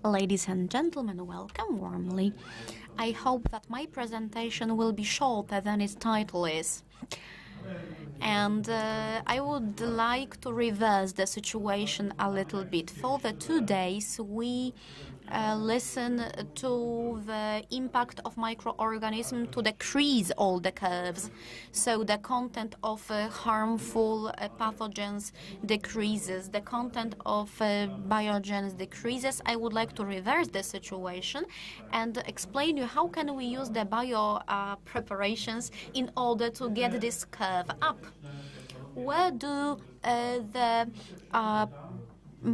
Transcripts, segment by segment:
Ladies and gentlemen, welcome warmly. I hope that my presentation will be shorter than its title is. And I would like to reverse the situation a little bit. For the 2 days, we listen to the impact of microorganisms to decrease all the curves. So the content of harmful pathogens decreases, the content of biogens decreases. I would like to reverse the situation and explain you how can we use the bio preparations in order to get this curve up. Where do the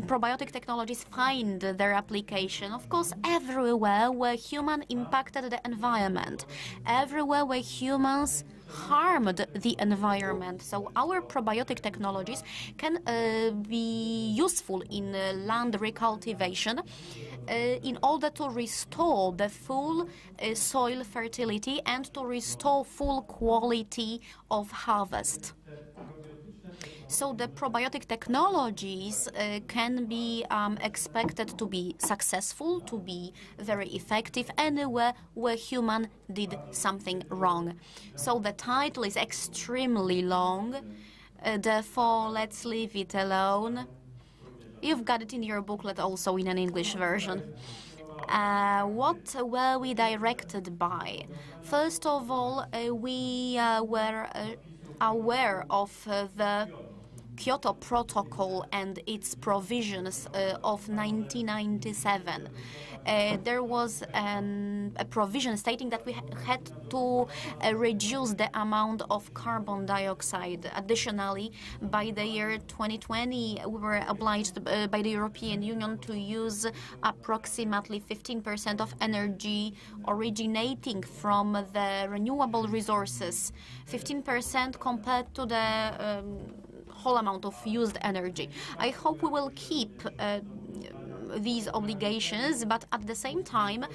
probiotic technologies find their application? Of course, everywhere where human impacted the environment, everywhere where humans harmed the environment. So our probiotic technologies can be useful in land recultivation in order to restore the full soil fertility and to restore full quality of harvest. So the probiotic technologies can be expected to be successful, to be very effective anywhere where human did something wrong. So the title is extremely long, therefore let's leave it alone. You've got it in your booklet also in an English version. What were we directed by? First of all, we were aware of the Kyoto Protocol and its provisions of 1997. There was a provision stating that we had to reduce the amount of carbon dioxide. Additionally, by the year 2020, we were obliged by the European Union to use approximately 15% of energy originating from the renewable resources, 15% compared to the whole amount of used energy. I hope we will keep these obligations, but at the same time,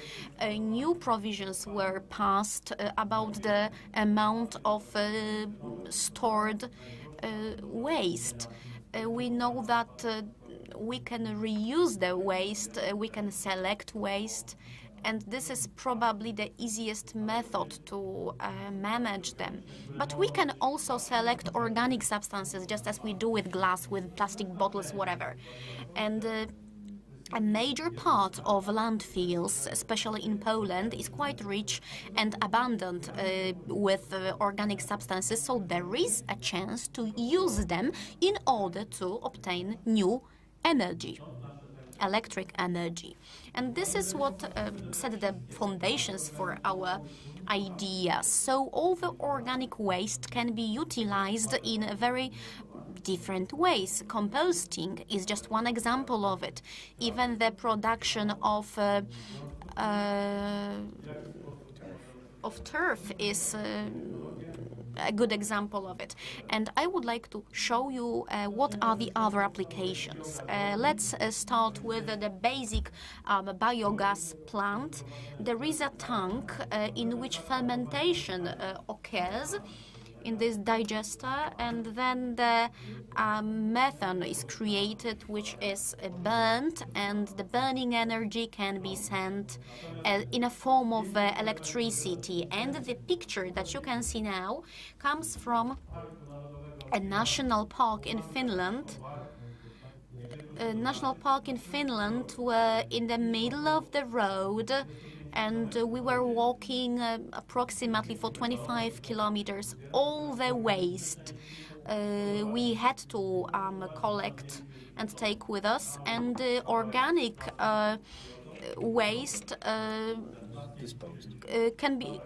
new provisions were passed about the amount of stored waste. We know that we can reuse the waste, we can select waste, and this is probably the easiest method to manage them. But we can also select organic substances, just as we do with glass, with plastic bottles, whatever. And a major part of landfills, especially in Poland, is quite rich and abundant with organic substances, so there is a chance to use them in order to obtain new energy, electric energy. And this is what set the foundations for our ideas. So all the organic waste can be utilized in very different ways. Composting is just one example of it. Even the production of turf is a good example of it. And I would like to show you what are the other applications. Let's start with the basic biogas plant. There is a tank in which fermentation occurs in this digester, and then the methane is created, which is burnt, and the burning energy can be sent in a form of electricity. And the picture that you can see now comes from a national park in Finland. A national park in Finland were in the middle of the road, and we were walking approximately for 25 kilometers. All the waste we had to collect and take with us, and organic waste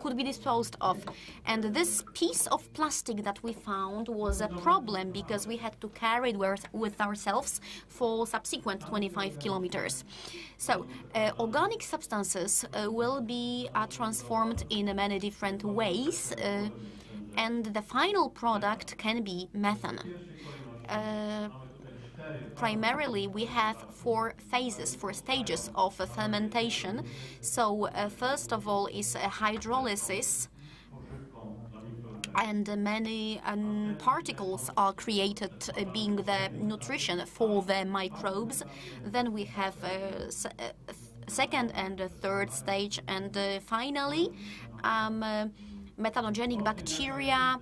could be disposed of. And this piece of plastic that we found was a problem because we had to carry it with ourselves for subsequent 25 kilometers. So organic substances will be transformed in many different ways, and the final product can be methane. Primarily, we have four stages of fermentation. So first of all is hydrolysis, and many particles are created, being the nutrition for the microbes. Then we have second and the third stage, and finally methanogenic bacteria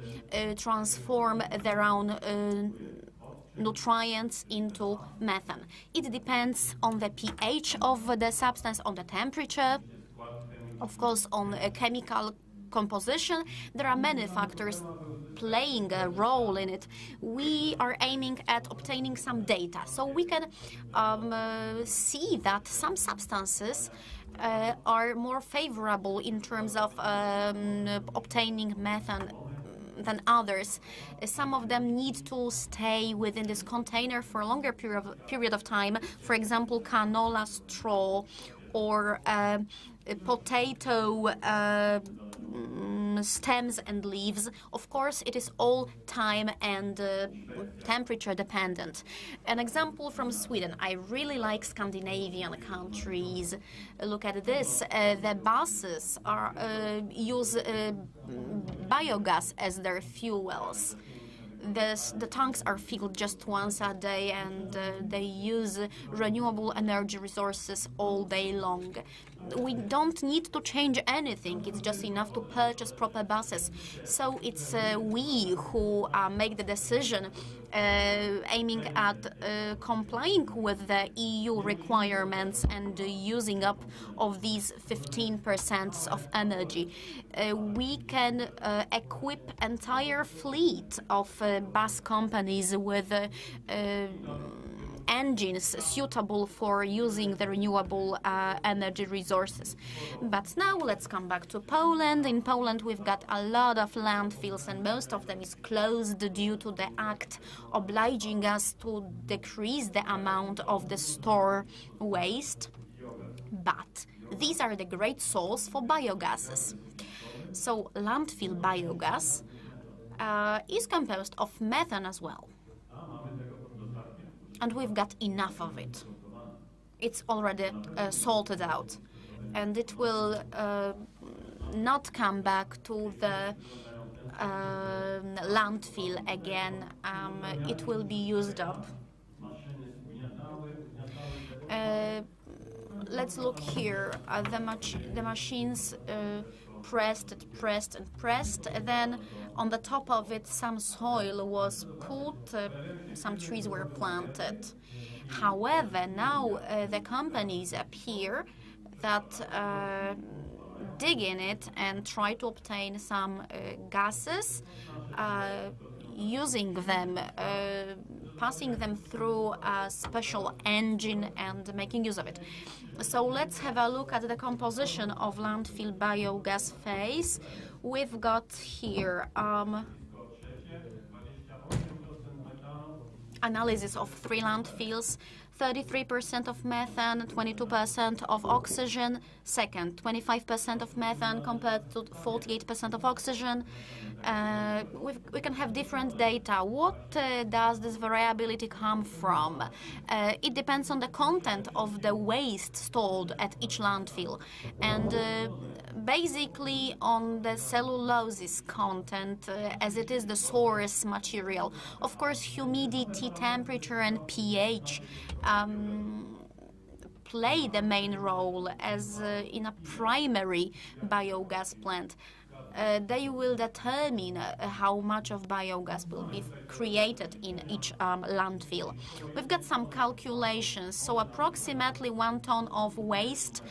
transform their own nutrients into methane. It depends on the pH of the substance, on the temperature, of course on a chemical composition. There are many factors playing a role in it. We are aiming at obtaining some data, so we can see that some substances are more favorable in terms of obtaining methane than others. Some of them need to stay within this container for a longer period of time. For example, canola straw or potato stems and leaves. Of course, it is all time and temperature dependent. An example from Sweden. I really like Scandinavian countries. Look at this. The buses use biogas as their fuels. The tanks are filled just once a day, and they use renewable energy resources all day long. We don't need to change anything. It's just enough to purchase proper buses. So it's we who make the decision aiming at complying with the EU requirements and using up of these 15% of energy. We can equip entire fleet of bus companies with engines suitable for using the renewable energy resources. But now let's come back to Poland. In Poland we've got a lot of landfills, and most of them is closed due to the act obliging us to decrease the amount of the store waste. But these are the great source for biogases. So landfill biogas is composed of methane as well. And we've got enough of it. It's already sorted out, and it will not come back to the landfill again. It will be used up. Let's look here. The machines pressed and pressed. Then on the top of it, some soil was put, some trees were planted. However, now the companies appear that dig in it and try to obtain some gases, using them, passing them through a special engine and making use of it. So let's have a look at the composition of landfill biogas phase. We've got here analysis of 3 landfills, 33% of methane, 22% of oxygen. Second, 25% of methane compared to 48% of oxygen. We can have different data. What does this variability come from? It depends on the content of the waste stored at each landfill, and basically on the cellulose content, as it is the source material. Of course, humidity, temperature, and pH play the main role as in a primary biogas plant. They will determine how much of biogas will be created in each landfill. We've got some calculations. So approximately 1 ton of waste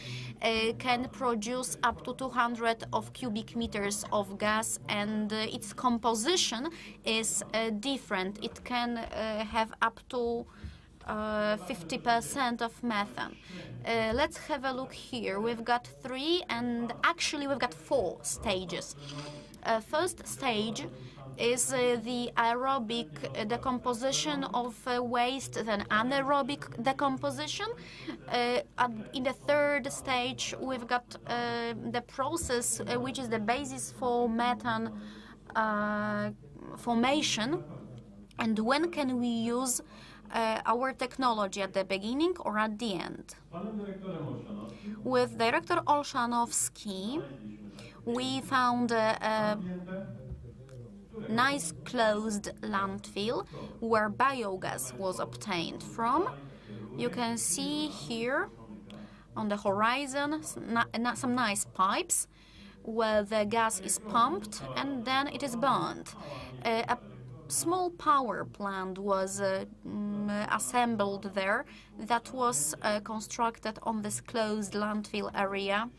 can produce up to 200 of cubic meters of gas, and its composition is different. It can have up to 50% of methane. Let's have a look here. We've got 3, and actually we've got 4 stages. First stage is the aerobic decomposition of waste, then anaerobic decomposition. In the third stage, we've got the process which is the basis for methane formation. And when can we use our technology, at the beginning or at the end? With Director Olszanowski, we found a nice closed landfill where biogas was obtained from. You can see here on the horizon, some nice pipes where the gas is pumped and then it is burned. A small power plant was assembled there that was constructed on this closed landfill area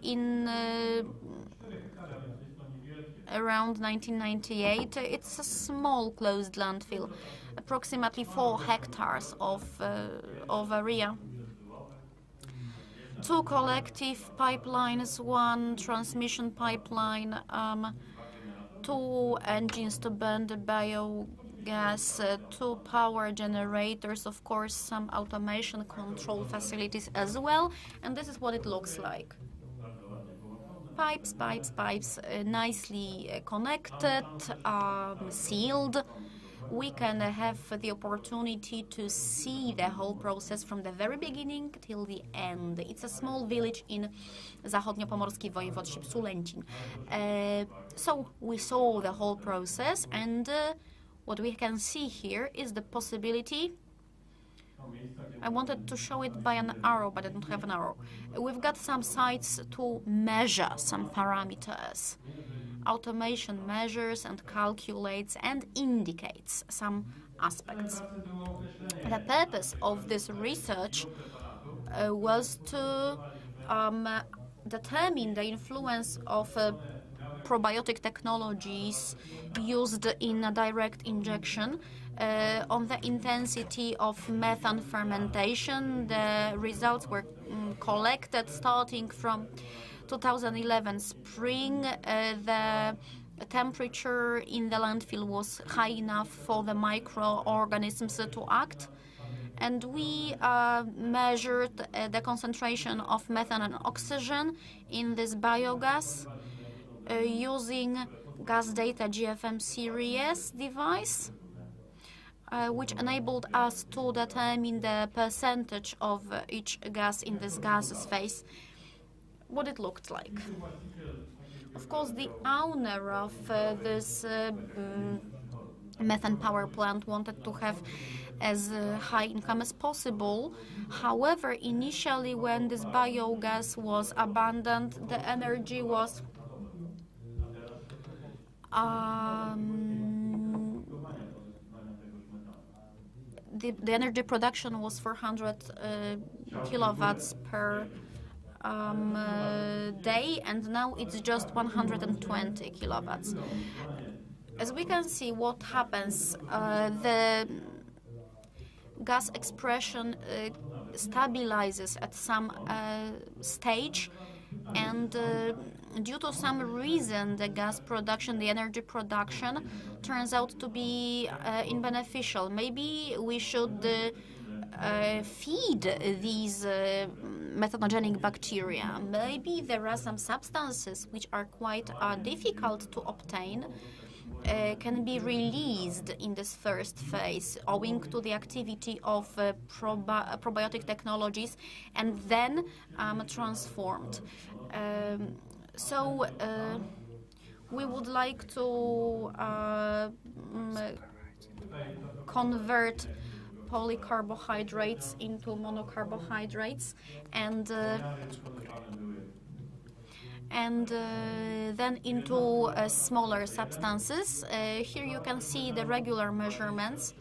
in around 1998. It's a small closed landfill, approximately 4 hectares of area. 2 collective pipelines, 1 transmission pipeline, 2 engines to burn the biogas, 2 power generators, of course, some automation control facilities as well, and this is what it looks like. Pipes, nicely connected, sealed. We can have the opportunity to see the whole process from the very beginning till the end. It's a small village in zachodniopomorskiej województwie Sulęcin. So we saw the whole process, and what we can see here is the possibility. I wanted to show it by an arrow, but I don't have an arrow. We've got some sites to measure some parameters. Automation measures and calculates and indicates some aspects. The purpose of this research was to determine the influence of probiotic technologies used in a direct injection on the intensity of methane fermentation. The results were collected starting from 2011 spring. The temperature in the landfill was high enough for the microorganisms to act, and we measured the concentration of methane and oxygen in this biogas using gas data GFM series device, which enabled us to determine the percentage of each gas in this gases phase, what it looked like. Of course, the owner of this methane power plant wanted to have as high income as possible. However, initially when this biogas was abandoned, the energy was the energy production was 400 kilowatts per day, and now it's just 120 kilowatts. As we can see, what happens, the gas expression stabilizes at some stage, and due to some reason, the gas production, the energy production, turns out to be inbeneficial. Maybe we should feed these methanogenic bacteria. Maybe there are some substances which are quite difficult to obtain, can be released in this first phase owing to the activity of probiotic technologies, and then transformed. So we would like to convert polycarbohydrates into monocarbohydrates, and then into smaller substances. Here you can see the regular measurements.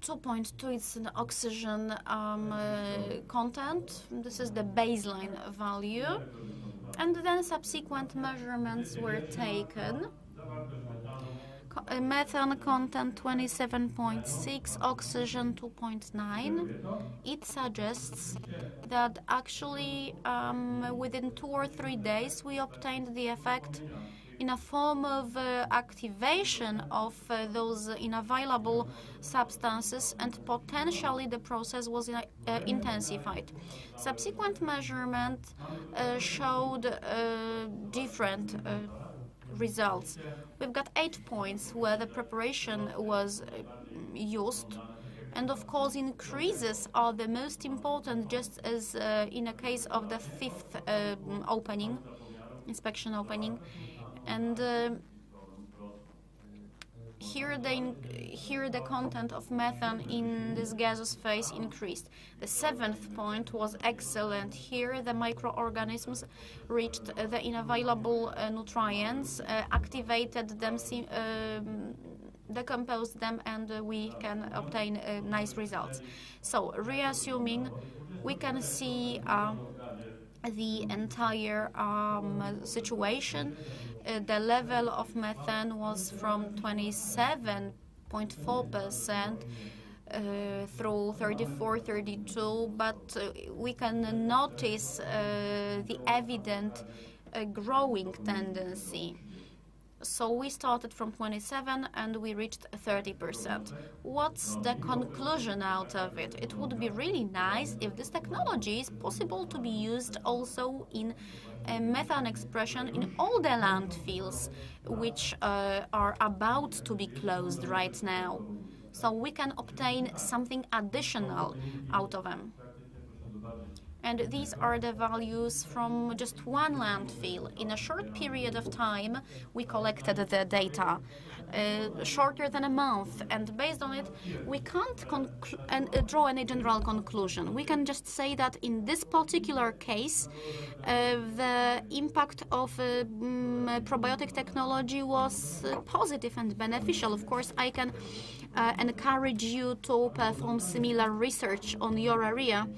2.2 is an oxygen content. This is the baseline value, and then subsequent measurements were taken. Methane content 27.6, oxygen 2.9. It suggests that actually within 2 or 3 days we obtained the effect in a form of activation of those unavailable substances, and potentially the process was intensified. Subsequent measurement showed different results. We've got 8 points where the preparation was used, and of course increases are the most important, just as in a case of the 5th inspection opening. And here the content of methane in this gaseous phase increased. The seventh point was excellent. Here the microorganisms reached the unavailable nutrients, activated them, decomposed them, and we can obtain nice results. So, reassuming, we can see the entire situation. The level of methane was from 27.4% through 34, 32, but we can notice the evident growing tendency. So we started from 27 and we reached 30%. What's the conclusion out of it? It would be really nice if this technology is possible to be used also in methane expression in all the landfills which are about to be closed right now. So we can obtain something additional out of them. And these are the values from just one landfill. In a short period of time, we collected the data, shorter than a month, and based on it, we can't draw any general conclusion. We can just say that in this particular case, the impact of probiotic technology was positive and beneficial. Of course, I can encourage you to perform similar research on your area.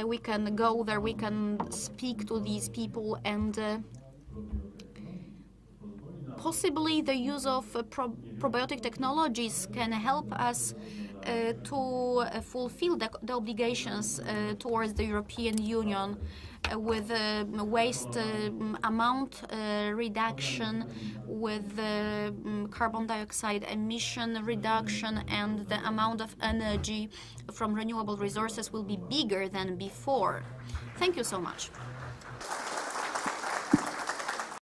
We can go there, we can speak to these people, and possibly the use of probiotic technologies can help us to fulfill the obligations towards the European Union with waste amount reduction, with carbon dioxide emission reduction, and the amount of energy from renewable resources will be bigger than before. Thank you so much.